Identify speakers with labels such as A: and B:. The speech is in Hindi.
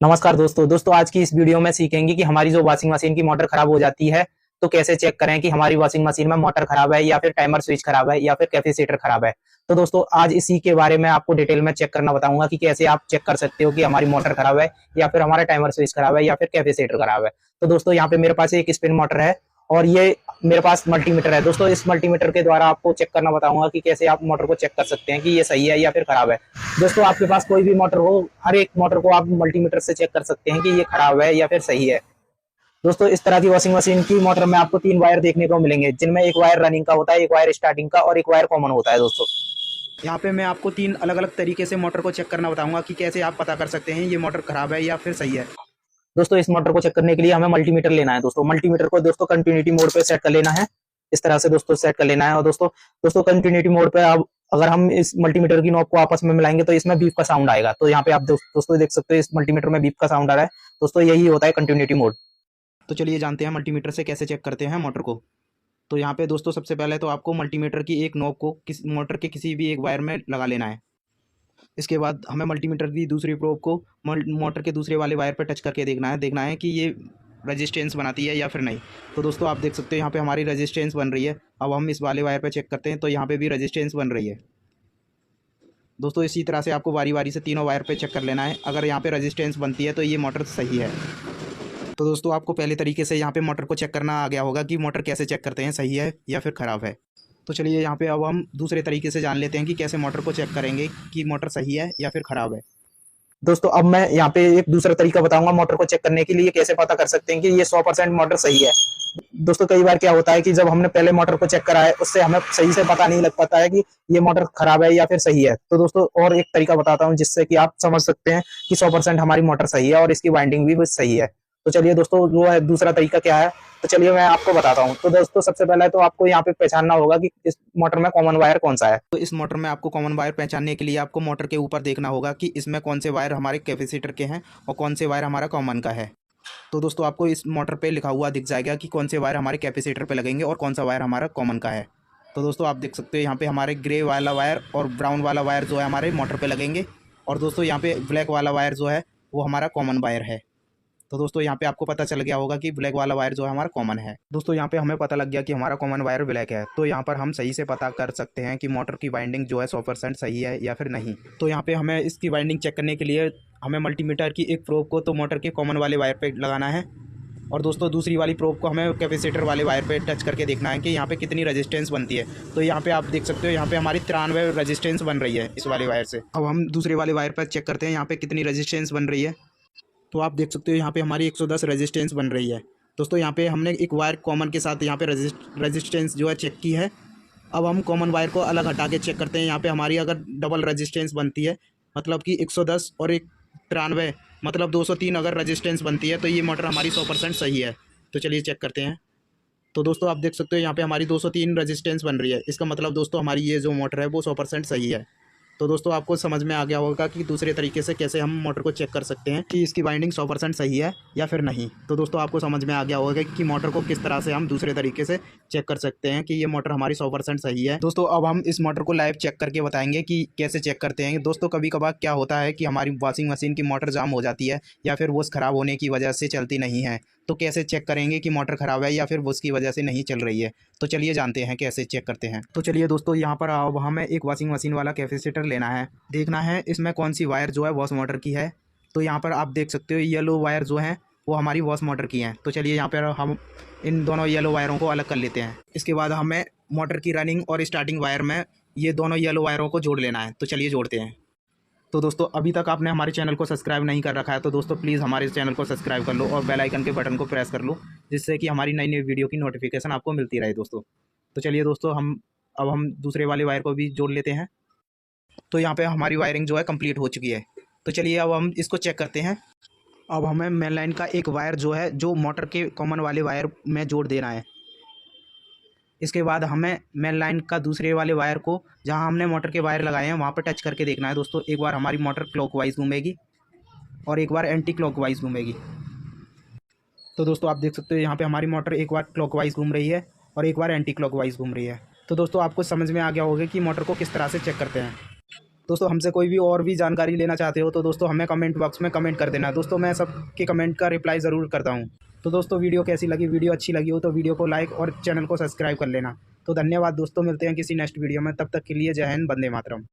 A: नमस्कार दोस्तों आज की इस वीडियो में सीखेंगे कि हमारी जो वॉशिंग मशीन की मोटर खराब हो जाती है तो कैसे चेक करें कि हमारी वॉशिंग मशीन में मोटर खराब है या फिर टाइमर स्विच खराब है या फिर कैपेसिटर खराब है। तो दोस्तों आज इसी के बारे में आपको डिटेल में चेक करना बताऊंगा कि कैसे आप चेक कर सकते हो कि हमारी मोटर खराब है या फिर हमारा टाइमर स्विच खराब है या फिर कैपेसिटर खराब है। तो दोस्तों यहाँ पे मेरे पास एक स्पिन मोटर है और ये मेरे पास मल्टीमीटर है। दोस्तों इस मल्टीमीटर के द्वारा आपको चेक करना बताऊंगा कि कैसे आप मोटर को चेक कर सकते हैं कि ये सही है या फिर खराब है। दोस्तों आपके पास कोई भी मोटर हो, हर एक मोटर को आप मल्टीमीटर से चेक कर सकते हैं कि ये खराब है या फिर सही है। दोस्तों इस तरह की वॉशिंग मशीन की मोटर में आपको 3 वायर देखने को मिलेंगे, जिनमें एक वायर रनिंग का होता है, एक वायर स्टार्टिंग का और एक वायर कॉमन होता है। दोस्तों यहाँ पे मैं आपको 3 अलग अलग तरीके से मोटर को चेक करना बताऊंगा कि कैसे आप पता कर सकते हैं ये मोटर खराब है या फिर सही है। दोस्तों इस मोटर को चेक करने के लिए हमें मल्टीमीटर लेना है। दोस्तों मल्टीमीटर को दोस्तों कंटिन्यूटी मोड पे सेट कर लेना है, इस तरह से दोस्तों सेट कर लेना है। और दोस्तों कंटिन्यूटी मोड पे अब अगर हम इस मल्टीमीटर की नॉब को आपस में मिलाएंगे तो इसमें बीप का साउंड आएगा। तो यहाँ पे आप दोस्तों देख सकते हो इस मल्टीमीटर में बीप का साउंड आ रहा है। दोस्तों यही होता है कंटिन्यूटी मोड। तो चलिए जानते हैं मल्टीमीटर से कैसे चेक करते हैं मोटर को। तो यहाँ पे दोस्तों सबसे पहले तो आपको मल्टीमीटर की एक नॉब को मोटर के किसी भी एक वायर में लगा लेना है। इसके बाद हमें मल्टीमीटर की दूसरी प्रोब को मोटर के दूसरे वाले वायर पर टच करके देखना है कि ये रेजिस्टेंस बनाती है या फिर नहीं। तो दोस्तों आप देख सकते हो यहाँ पे हमारी रेजिस्टेंस बन रही है। अब हम इस वाले वायर पे चेक करते हैं तो यहाँ पे भी रेजिस्टेंस बन रही है। दोस्तों इसी तरह से आपको वारी वारी से तीनों वायर पे चेक कर लेना है। अगर यहाँ पे रेजिस्टेंस बनती है तो ये मोटर सही है। तो दोस्तों आपको पहले तरीके से यहाँ पे मोटर को चेक करना आ गया होगा कि मोटर कैसे चेक करते हैं, सही है या फिर ख़राब है। तो चलिए यहाँ पे अब हम दूसरे तरीके से जान लेते हैं कि कैसे मोटर को चेक करेंगे कि मोटर सही है या फिर ख़राब है। दोस्तों अब मैं यहाँ पे एक दूसरा तरीका बताऊंगा मोटर को चेक करने के लिए कैसे पता कर सकते हैं कि ये 100% मोटर सही है। दोस्तों कई बार क्या होता है कि जब हमने पहले मोटर को चेक करा है उससे हमें सही से पता नहीं लग पाता है कि ये मोटर खराब है या फिर सही है। तो दोस्तों और एक तरीका बताता हूँ जिससे कि आप समझ सकते हैं कि 100% हमारी मोटर सही है और इसकी वाइंडिंग भी सही है। तो चलिए दोस्तों वो है दूसरा तरीका क्या है, तो चलिए मैं आपको बताता हूँ। तो दोस्तों सबसे पहले तो आपको यहाँ पे पहचानना होगा कि इस मोटर में कॉमन वायर कौन सा है। तो इस मोटर में आपको कॉमन वायर पहचानने के लिए आपको मोटर के ऊपर देखना होगा कि इसमें कौन से वायर हमारे कैपेसिटर के हैं और कौन से वायर हमारा कॉमन का है। तो दोस्तों आपको इस मोटर पे लिखा हुआ दिख जाएगा कि कौन से वायर हमारे कैपेसिटर पे लगेंगे और कौन सा वायर हमारा कॉमन का है। तो दोस्तों आप देख सकते हो यहाँ पे हमारे ग्रे वाला वायर और ब्राउन वाला वायर जो है हमारे मोटर पे लगेंगे और दोस्तों यहाँ पे ब्लैक वाला वायर जो है वो हमारा कॉमन वायर है। तो दोस्तों यहाँ पे आपको पता चल गया होगा कि ब्लैक वाला वायर जो है हमारा कॉमन है। दोस्तों यहाँ पे हमें पता लग गया कि हमारा कॉमन वायर ब्लैक है। तो यहाँ पर हम सही से पता कर सकते हैं कि मोटर की वाइंडिंग जो है 100% सही है या फिर नहीं। तो यहाँ पे हमें इसकी वाइंडिंग चेक करने के लिए हमें मल्टीमीटर की एक प्रोब को तो मोटर के कॉमन वाले वायर पर लगाना है और दोस्तों दूसरी वाली प्रोब को हमें कैपेसिटर वाले वायर पे टच करके देखना है कि यहाँ पे कितनी रेजिस्टेंस बनती है। तो यहाँ पे आप देख सकते हो यहाँ पे हमारी 93 रेजिस्टेंस बन रही है इस वाले वायर से। अब हम दूसरे वाले वायर पर चेक करते हैं यहाँ पे कितनी रेजिस्टेंस बन रही है। तो आप देख सकते हो यहाँ पे हमारी 110 रेजिस्टेंस बन रही है। दोस्तों यहाँ पे हमने एक वायर कॉमन के साथ यहाँ पे रेजिस्टेंस जो है चेक की है। अब हम कॉमन वायर को अलग हटा के चेक करते हैं। यहाँ पे हमारी अगर डबल रेजिस्टेंस बनती है मतलब कि 110 और एक 93 मतलब 203 अगर रेजिस्टेंस बनती है तो ये मोटर हमारी 100% सही है। तो चलिए चेक करते हैं। तो दोस्तों आप देख सकते हो यहाँ पे हमारी 203 रेजिस्टेंस बन रही है। इसका मतलब दोस्तों हमारी ये जो मोटर है वो 100% सही है। तो दोस्तों आपको समझ में आ गया होगा कि दूसरे तरीके से कैसे हम मोटर को चेक कर सकते हैं कि इसकी वाइंडिंग 100% सही है या फिर नहीं। तो दोस्तों आपको समझ में आ गया होगा कि मोटर को किस तरह से हम दूसरे तरीके से चेक कर सकते हैं कि ये मोटर हमारी 100% सही है। दोस्तों अब हम इस मोटर को लाइव चेक करके बताएंगे कि कैसे चेक करते हैं। दोस्तों कभी कभार क्या होता है कि हमारी वॉशिंग मशीन की मोटर जाम हो जाती है या फिर वो ख़राब होने की वजह से चलती नहीं है। तो कैसे चेक करेंगे कि मोटर ख़राब है या फिर उसकी वजह से नहीं चल रही है। तो चलिए जानते हैं कैसे चेक करते हैं। तो चलिए दोस्तों यहाँ पर अब हमें एक वॉशिंग मशीन वाला कैपेसिटर लेना है, देखना है इसमें कौन सी वायर जो है वॉश मोटर की है। तो यहाँ पर आप देख सकते हो येलो वायर जो है वो हमारी वॉश मोटर की हैं। तो चलिए यहाँ पर हम इन दोनों येलो वायरों को अलग कर लेते हैं। इसके बाद हमें मोटर की रनिंग और स्टार्टिंग वायर में ये दोनों येलो वायरों को जोड़ लेना है। तो चलिए जोड़ते हैं। तो दोस्तों अभी तक आपने हमारे चैनल को सब्सक्राइब नहीं कर रखा है तो दोस्तों प्लीज़ हमारे चैनल को सब्सक्राइब कर लो और बेल आइकन के बटन को प्रेस कर लो, जिससे कि हमारी नई नई वीडियो की नोटिफिकेशन आपको मिलती रहे दोस्तों। तो चलिए दोस्तों हम दूसरे वाले वायर को भी जोड़ लेते हैं। तो यहाँ पे हमारी वायरिंग जो है कंप्लीट हो चुकी है। तो चलिए अब हम इसको चेक करते हैं। अब हमें मेन लाइन का एक वायर जो है जो मोटर के कॉमन वाले वायर में जोड़ देना है। इसके बाद हमें मेन लाइन का दूसरे वाले वायर को जहां हमने मोटर के वायर लगाए हैं वहां पर टच करके देखना है। दोस्तों एक बार हमारी मोटर क्लॉकवाइज घूमेगी और एक बार एंटी क्लॉकवाइज घूमेगी। तो दोस्तों आप देख सकते हो यहाँ पे हमारी मोटर एक बार क्लॉकवाइज घूम रही है और एक बार एंटी क्लॉकवाइज घूम रही है। तो दोस्तों आपको समझ में आ गया होगा कि मोटर को किस तरह से चेक करते हैं। दोस्तों हमसे कोई भी और भी जानकारी लेना चाहते हो तो दोस्तों हमें कमेंट बॉक्स में कमेंट कर देना दोस्तों, मैं सबके कमेंट का रिप्लाई ज़रूर करता हूँ। तो दोस्तों वीडियो कैसी लगी, वीडियो अच्छी लगी हो तो वीडियो को लाइक और चैनल को सब्सक्राइब कर लेना। तो धन्यवाद दोस्तों, मिलते हैं किसी नेक्स्ट वीडियो में, तब तक के लिए जय हिंद, वंदे मातरम।